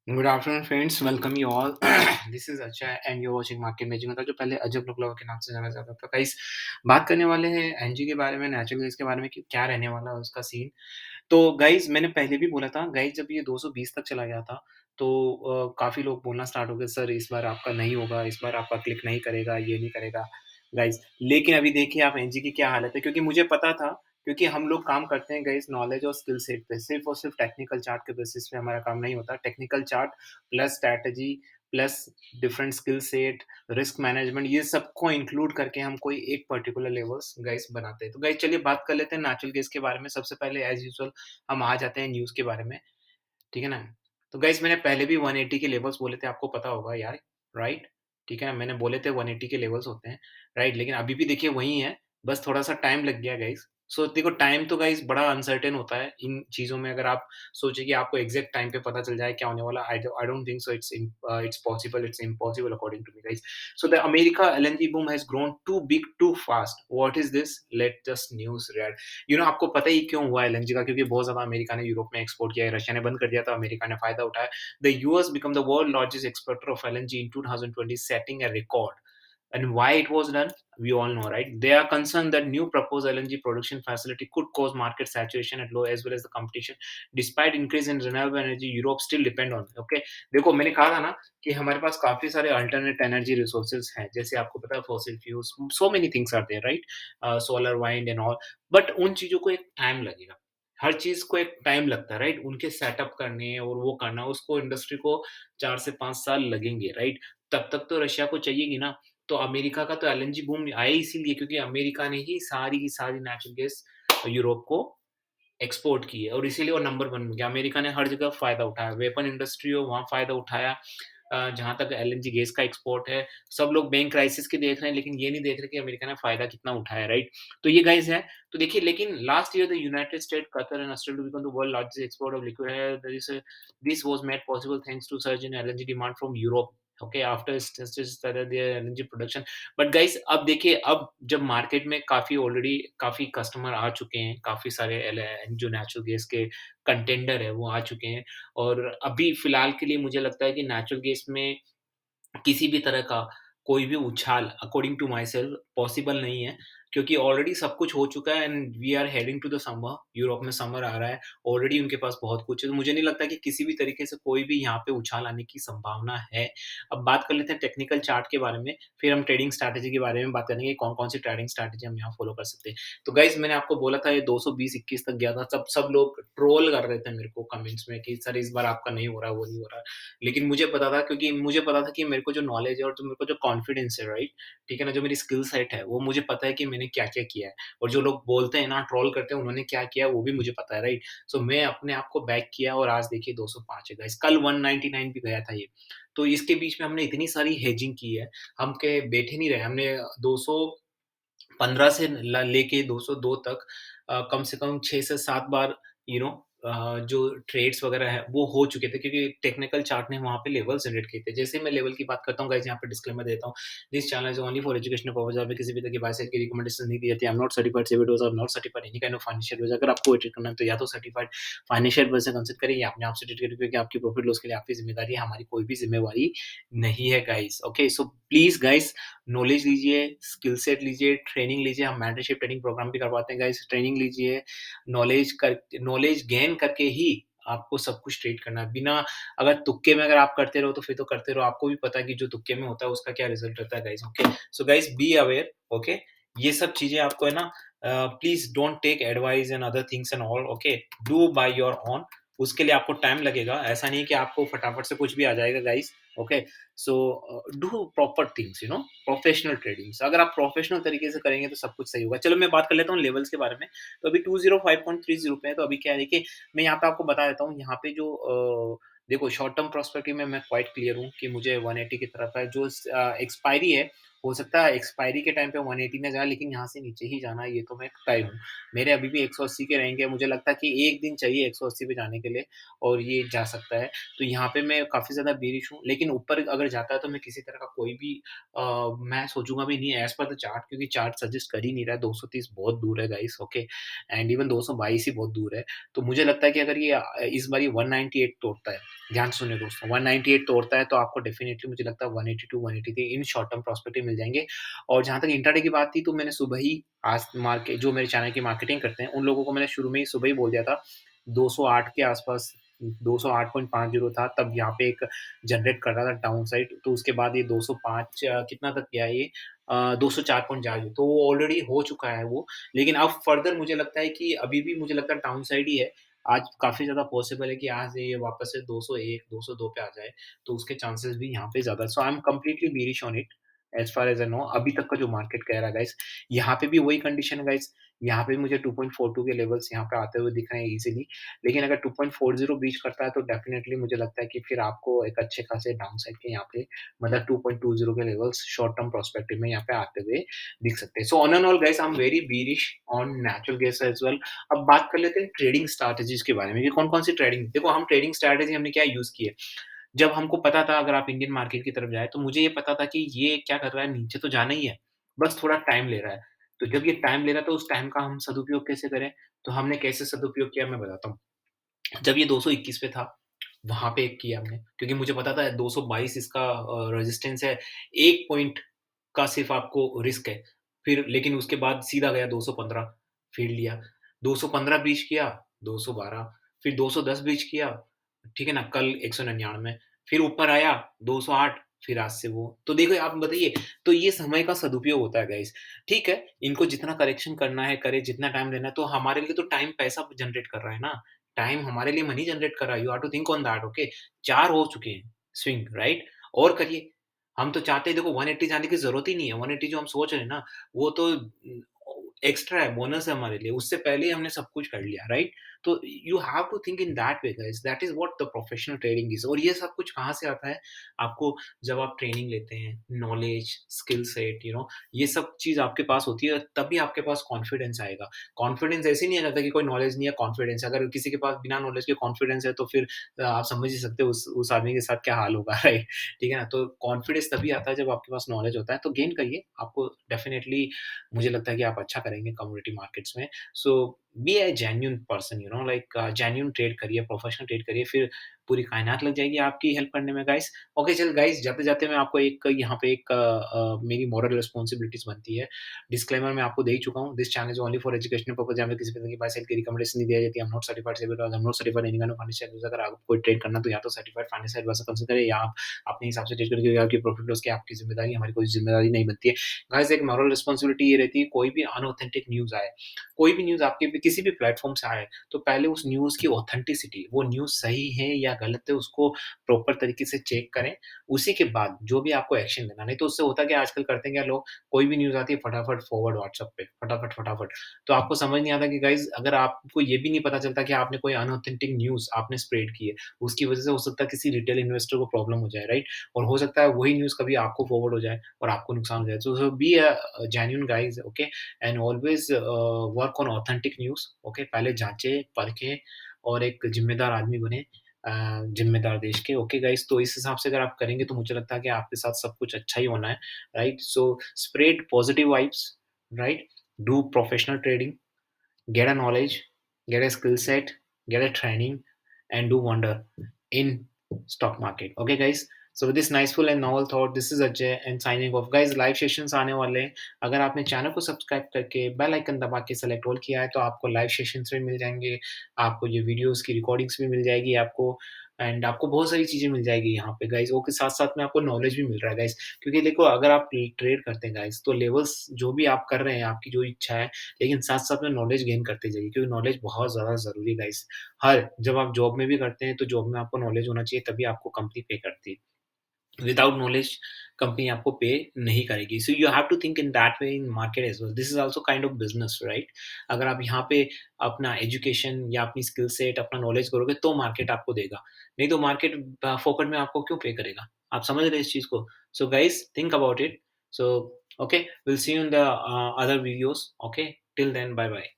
Good afternoon friends, welcome you all. This is Ajay and you watching market magic. मतलब जो पहले अजब लोग के नाम से जाना जाता था। गाइस, बात करने वाले हैं एनजी के बारे में, नेचुरल गैस के बारे में कि क्या रहने वाला है उसका सीन। तो गाइस, मैंने पहले भी बोला था गाइस, जब ये 220 तक चला गया था तो काफ़ी लोग बोलना स्टार्ट हो गए, सर इस बार आपका नहीं होगा, इस बार आपका क्लिक नहीं करेगा, ये नहीं करेगा गाइस। लेकिन अभी देखिए आप एनजी की क्या हालत है, क्योंकि मुझे पता था, क्योंकि हम लोग काम करते हैं गाइस नॉलेज और स्किल सेट पे, सिर्फ और सिर्फ टेक्निकल चार्ट के बेसिस पे हमारा काम नहीं होता। Technical chart plus strategy plus different skill set, risk management, ये सबको इंक्लूड करके हम कोई एक पर्टिकुलर लेवल्स गाइस बनाते हैं। तो गाइस चलिए बात कर लेते हैं नेचुरल गैस के बारे में। सबसे पहले एज यूजुअल हम आ जाते हैं न्यूज़ के बारे में, ठीक है ना? तो गाइस मैंने पहले भी 180 के लेवल्स बोले थे, आपको पता होगा यार, राइट? ठीक है ना? मैंने बोले थे 180 के लेवल्स होते हैं, राइट? लेकिन अभी भी देखिए वही है, बस थोड़ा-सा टाइम लग गया गाइस। सो देखो टाइम तो गाइस बड़ा अनसर्टेन होता है इन चीज़ों में। अगर आप सोचे कि आपको एग्ज़ैक्ट टाइम पे पता चल जाए क्या होने वाला, I don't think so. It's possible, it's impossible according to me guys. So the America LNG boom has grown too big too fast. What is this? Let us news read. आपको पता ही क्यों हुआ एलएनजी का, क्योंकि बहुत ज़्यादा America ने Europe में एक्सपोर्ट किया है, रशिया ने बंद कर दिया, तो अमेरिका ने फ़ायदा उठाया। The US become the world largest exporter of LNG in 2020, setting a record. And why it was done, we all know, right? They are concerned that new proposed LNG production facility could cause market saturation at low as well as the competition. Despite increase in renewable energy, Europe still depend on. Okay, देखो मैंने कहा था ना कि हमारे पास काफी सारे alternate energy resources हैं, जैसे आपको पता है fossil fuels, so many things are there, right? Solar, wind and all. But उन चीजों को एक टाइम लगेगा। हर चीज को एक टाइम लगता है, राइट? उनके सेटअप करने और वो करना, उसको इंडस्ट्री को 4 से 5 साल लगेंगे, राइट? तब तक तो रशिया को चाहिएगी ना। तो अमेरिका का तो एलएनजी बूम आया ही इसीलिए, क्योंकि अमेरिका ने ही सारी की सारी नेचुरल गैस यूरोप को एक्सपोर्ट की है, और इसीलिए वो नंबर 1 बन गया। अमेरिका ने हर जगह फ़ायदा उठाया, वेपन इंडस्ट्री हो वहाँ फ़ायदा उठाया। जहाँ तक एलएनजी गैस का एक्सपोर्ट है, सब लोग बैंक क्राइसिस के देख रहे हैं, लेकिन ये नहीं देख रहे कि अमेरिका ने फ़ायदा कितना उठाया, राइट? तो ये गाइस है। तो देखिए, लेकिन last year the United State, Qatar and Australia to become the world largest exporter of liquid है। This was made possible thanks to surge in LNG demand from Europe. Okay, after started their LNG production. But guys अब देखिए, अब जब market में काफ़ी customer आ चुके हैं, काफ़ी सारे जो नेचुरल गैस के कंटेंडर है वो आ चुके हैं, और अभी फ़िलहाल के लिए मुझे लगता है कि नेचुरल गैस में किसी भी तरह का कोई भी उछाल according to myself possible नहीं है, क्योंकि ऑलरेडी सब कुछ हो चुका है and we are heading to the summer. Europe में समर आ रहा है, ऑलरेडी उनके पास बहुत कुछ है, तो मुझे नहीं लगता कि किसी भी तरीके से कोई भी यहाँ पे उछाल आने की संभावना है। अब बात कर लेते हैं टेक्निकल चार्ट के बारे में, फिर हम ट्रेडिंग स्ट्रैटेजी के बारे में बात करेंगे, कौन कौन सी ट्रेडिंग स्ट्रैटेजी हम यहाँ फॉलो कर सकते हैं। तो गाइज मैंने आपको बोला था ये 220-21 तक गया था, सब लोग ट्रोल कर रहे थे मेरे को कमेंट्स में कि सर इस बार आपका नहीं हो रहा, वो नहीं हो रहा। लेकिन मुझे पता था, क्योंकि मुझे पता था कि मेरे को जो नॉलेज है और जो मेरे को जो कॉन्फिडेंस है, राइट? ठीक है ना? जो मेरी स्किल सेट है, वो मुझे पता है कि मैंने क्या-क्या किया है, और जो लोग बोलते हैं ना, ट्रोल करते हैं, उन्होंने क्या किया है, वो भी मुझे पता है, राइट? सो मैं अपने आप को बैक किया, और आज देखिए 205 है गाइस, कल 199 भी गया था ये। तो इसके बीच में हमने इतनी सारी हेजिंग की है, हम के बैठे नहीं रहे, हमने 215 से लेके 202 तक कम से कम 6 से 7 बार जो ट्रेड्स वगैरह है वो हो चुके थे, क्योंकि टेक्निकल चार्ट ने वहाँ पे लेवल जनरेट किए थे। जैसे मैं लेवल की बात करता हूँ गाइस, यहाँ पे डिस्क्लेमर देता हूँ, this channel is only for educational purpose. यहाँ पे किसी भी तरह की बाय सेल की रिकमेंडेशन नहीं दी जाती। आई एम नॉट सर्टिफाइड सेविडोज, I am not certified any kind of financial advisor. अगर आपको ट्रेड करना है तो या तो सर्टिफाइड फाइनेंशियल एडवाइजर से कंसल्ट करिए, या अपने आप से ट्रेड करिए, क्योंकि आपकी प्रॉफिट लॉस के लिए आपकी जिम्मेदारी है, हमारी कोई भी जिम्मेवारी नहीं है guys. Okay, so please guys, knowledge लीजिए, स्किल सेट लीजिए, ट्रेनिंग लीजिए। हम मेंटरशिप ट्रेनिंग प्रोग्राम भी करवाते हैं गाइस। ट्रेनिंग लीजिए, नॉलेज गेन करके ही आपको सब कुछ ट्रेड करना है। बिना अगर तुक्के में अगर आप करते रहो तो फिर तो करते रहो, आपको भी पता है कि जो तुक्के में होता है उसका क्या रिजल्ट रहता है guys. Okay, so guys be aware. Okay, ये सब चीजें आपको है ना, please don't take advice and other things and all. Okay, do by your own. उसके लिए आपको टाइम लगेगा, ऐसा नहीं कि आपको फटाफट से कुछ भी आ जाएगा guys. Okay, so do proper things, professional trading. अगर आप प्रोफेशनल तरीके से करेंगे तो सब कुछ सही होगा। चलो मैं बात कर लेता हूँ लेवल्स के बारे में। तो अभी 205.30 पे है, तो अभी क्या है देखिए, मैं यहाँ पे आपको बता देता हूँ, यहाँ पे जो देखो शॉर्ट टर्म प्रोस्पेक्टिव में मैं क्वाइट क्लियर हूँ कि मुझे 180 की तरफ है। जो एक्सपायरी है हो सकता है एक्सपायरी के टाइम पे 180 ना जाए, लेकिन यहाँ से नीचे ही जाना है, ये तो मैं तय हूँ। मेरे अभी भी 180 के रहेंगे, मुझे लगता है कि 1 दिन चाहिए 180 पे जाने के लिए और ये जा सकता है। तो यहाँ पे मैं काफ़ी ज़्यादा बेरिश हूँ, लेकिन ऊपर अगर जाता है तो मैं किसी तरह का कोई भी मैं सोचूँगा भी नहीं एज़ पर द चार्ट, क्योंकि चार्ट सजेस्ट कर ही नहीं रहा है, 230 बहुत दूर है गाइस, ओके, एंड इवन 222 ही बहुत दूर है। तो मुझे लगता है कि अगर ये इस बार ये 198 तोड़ता है, ध्यान से सुनिए दोस्तों, 198 तोड़ता है तो आपको डेफिनिटली मुझे लगता है 182, 183 इन शॉर्ट टर्म प्रॉस्पेक्टिव मिल जाएँगे। और जहाँ तक इंट्राडे की बात थी, तो मैंने सुबह ही आज मार्केट जो मेरे चैनल की मार्केटिंग करते हैं, उन लोगों को मैंने शुरू में ही सुबह ही बोल दिया था, 208 के आस-पास 208.50 था, तब यहाँ पे एक जनरेट कर रहा था डाउन साइड, तो उसके बाद ये 205 कितना तक गया ये 204.40, तो वो ऑलरेडी हो चुका है वो। लेकिन अब फर्दर मुझे लगता है कि अभी भी मुझे लगता है डाउन साइड ही है। आज काफ़ी ज़्यादा पॉसिबल है कि आज ये वापस से 201, 202 पे आ जाए, तो उसके चांसेस भी यहाँ पे ज़्यादा है। So I am completely bearish on it, as far as I know, अभी तक का जो मार्केट कह रहा है गाइज़। यहाँ पे भी वही कंडीशन है गाइज़, यहाँ पे भी मुझे 2.42 के लेवल्स यहाँ पे आते हुए दिख रहे हैं ईज़िली। लेकिन अगर 2.40 ब्रीच करता है तो डेफ़िनेटली मुझे लगता है कि फिर आपको एक अच्छे खासे डाउनसाइड के यहाँ पे मतलब 2.20 के लेवल्स शॉर्ट टर्म पर्सपेक्टिव में यहाँ पे आते हुए दिख सकते हैं। So on and all guys, I am very bearish on natural gas as well. अब बात कर लेते हैं ट्रेडिंग स्ट्रैटेजीज़ के बारे में कि कौन-कौन सी ट्रेडिंग, देखो हम ट्रेडिंग स्ट्रैटेजी हमने क्या यूज़ की है। जब हमको पता था, अगर आप इंडियन मार्केट की तरफ जाएँ, तो मुझे ये पता था कि ये क्या कर रहा है, नीचे तो जाना ही है, बस थोड़ा टाइम ले रहा है। तो जब ये टाइम ले रहा है, तो उस टाइम का हम सदुपयोग कैसे करें? तो हमने कैसे सदुपयोग किया, मैं बताता हूँ। जब ये 221 पे था, वहाँ पे किया हमने, क्योंकि मुझे पता था 222 इसका रेजिस्टेंस है, 1 पॉइंट का सिर्फ़ आपको रिस्क है। फिर लेकिन उसके बाद सीधा गया 215, फिर लिया, 215 ब्रीच किया, 212, फिर 210 ब्रीच किया, ठीक है ना? कल 199, फिर ऊपर आया 208, फिर आज से वो। तो देखो आप बताइए, तो ये समय का सदुपयोग होता है गाइज़। ठीक है, इनको जितना करेक्शन करना है करे, जितना टाइम लेना है, तो हमारे लिए तो टाइम पैसा जनरेट कर रहा है ना। टाइम हमारे लिए मनी जनरेट कर रहा है, you have to think on that, okay. 4 हो चुके हैं स्विंग, राइट? और करिए। हम तो चाहते हैं, देखो 180 जाने की ज़रूरत ही नहीं है, 180 जो हम सोच रहे हैं ना, वो तो एक्स्ट्रा है, बोनस है हमारे लिए, उससे पहले ही हमने सब कुछ कर लिया, राइट? तो you have to think in that way guys, that is what the professional trading is. और ये सब कुछ कहाँ से आता है? आपको जब आप ट्रेनिंग लेते हैं, नॉलेज, स्किल सेट, ये सब चीज़ आपके पास होती है, तभी आपके पास कॉन्फिडेंस आएगा। कॉन्फिडेंस ऐसे नहीं आ जाता कि कोई नॉलेज नहीं है, कॉन्फिडेंस है। अगर किसी के पास बिना नॉलेज के कॉन्फिडेंस है, तो फिर आप समझ ही सकते हो उस आदमी के साथ क्या हाल होगा, राइट? ठीक है ना? तो कॉन्फिडेंस तभी आता है जब आपके पास नॉलेज होता है, तो गेन करिए, आपको डेफिनिटली मुझे लगता है कि आप अच्छा करेंगे कमोडिटी मार्केट्स में। So be a genuine person, like genuine trade करिए, प्रोफेशनल ट्रेड करिए, फिर पूरी कायनात लग जाएगी आपकी हेल्प करने में गाइस। ओके चल गाइस, जाते-जाते मैं आपको एक यहाँ पे एक मेरी मॉरल रिस्पॉन्सिबिलिटीज़ बनती है। डिस्क्लेमर मैं आपको दे ही चुका हूँ, this channel is only for educational purpose, यहाँ पे किसी तरह की बाय सेल की रिकमेंडेशन नहीं दी जाती है। I am not certified SEBI, I am not certified any kind of financial advisor. अगर आपको कोई ट्रेड करना है तो या तो सर्टिफाइड फाइनेंशियल एडवाइज़र कंसल्ट करें, या आप अपने हिसाब से ट्रेड करके आपकी प्रॉफिट लॉस की आपकी ज़िम्मेदारी, हमारी कोई ज़िम्मेदारी नहीं बनती है। गाइस एक मॉरल रिस्पॉन्सिबिलिटी ये रहती है, कोई भी अनऑथेंटिक न्यूज़ आए, कोई भी न्यूज़ आपके भी किसी भी प्लेटफ़ॉर्म से आए, तो पहले उस न्यूज़ की ऑथेंटिसिटी, वो न्यूज़ सही है या गलत है, उसको प्रॉपर तरीके से चेक करें। उसी के बाद जो भी आपको एक्शन लेना, नहीं तो उससे होता क्या आजकल करते हैं क्या लोग, कोई भी न्यूज़ आती है फटाफट फॉरवर्ड व्हाट्सएप पे, फटाफट। तो आपको समझ नहीं आता कि गाइज़ अगर आपको ये भी नहीं पता चलता कि आपने कोई अनऑथेंटिक न्यूज़ आपने स्प्रेड की है, उसकी वज़ह से हो सकता है किसी रिटेल इन्वेस्टर को प्रॉब्लम हो जाए, राइट? और हो सकता है वही न्यूज़ कभी आपको फॉरवर्ड हो जाए और आपको नुकसान हो जाए। So be a genuine guys, okay, and always work on authentic news, okay. पहले जाँचें, परखें और एक ज़िम्मेदार आदमी बनें, ज़िम्मेदार देश के, ओके गाइज़। तो इस हिसाब से अगर आप करेंगे तो मुझे लगता है कि आपके साथ सब कुछ अच्छा ही होना है, right? So spread positive vibes, right? Do professional trading, get a knowledge, get a skill set, get a training, and do wonder in stock market. Okay, guys. So with this niceful and novel thought, this is Ajay and signing off. Guys, live sessions आने वाले हैं। अगर आपने channel को subscribe करके bell icon दबा के select all किया है, तो आपको लाइव सेशंस भी मिल जाएँगे, आपको ये वीडियोज़ की रिकॉर्डिंग्स भी मिल जाएगी आपको, एंड आपको बहुत सारी चीज़ें मिल जाएगी यहाँ पे गाइज़। वो के साथ-साथ में आपको नॉलेज भी मिल रहा है गाइज़। क्योंकि देखो अगर आप ट्रेड करते हैं गाइज़, तो लेवल्स जो भी आप कर रहे हैं, आपकी जो इच्छा है, लेकिन साथ-साथ में नॉलेज गेन करते जाइए, क्योंकि नॉलेज बहुत ज़्यादा ज़रूरी है गाइस। हर जब आप जॉब में भी करते हैं, तो जॉब में आपको नॉलेज होना चाहिए, तभी आपको कंपनी पे करती है। विदाउट नॉलेज कंपनी आपको पे नहीं करेगी। So you have to think in that way in market as well. This is also kind of business, right? अगर आप यहाँ पे अपना एजुकेशन या अपनी स्किल सेट, अपना नॉलेज करोगे, तो मार्केट आपको देगा। नहीं तो मार्केट फोकट में आपको क्यों पे करेगा? आप समझ रहे हैं इस चीज़ को? So guys think about it. So Okay, we'll see you in the other videos. Okay, till then, bye bye.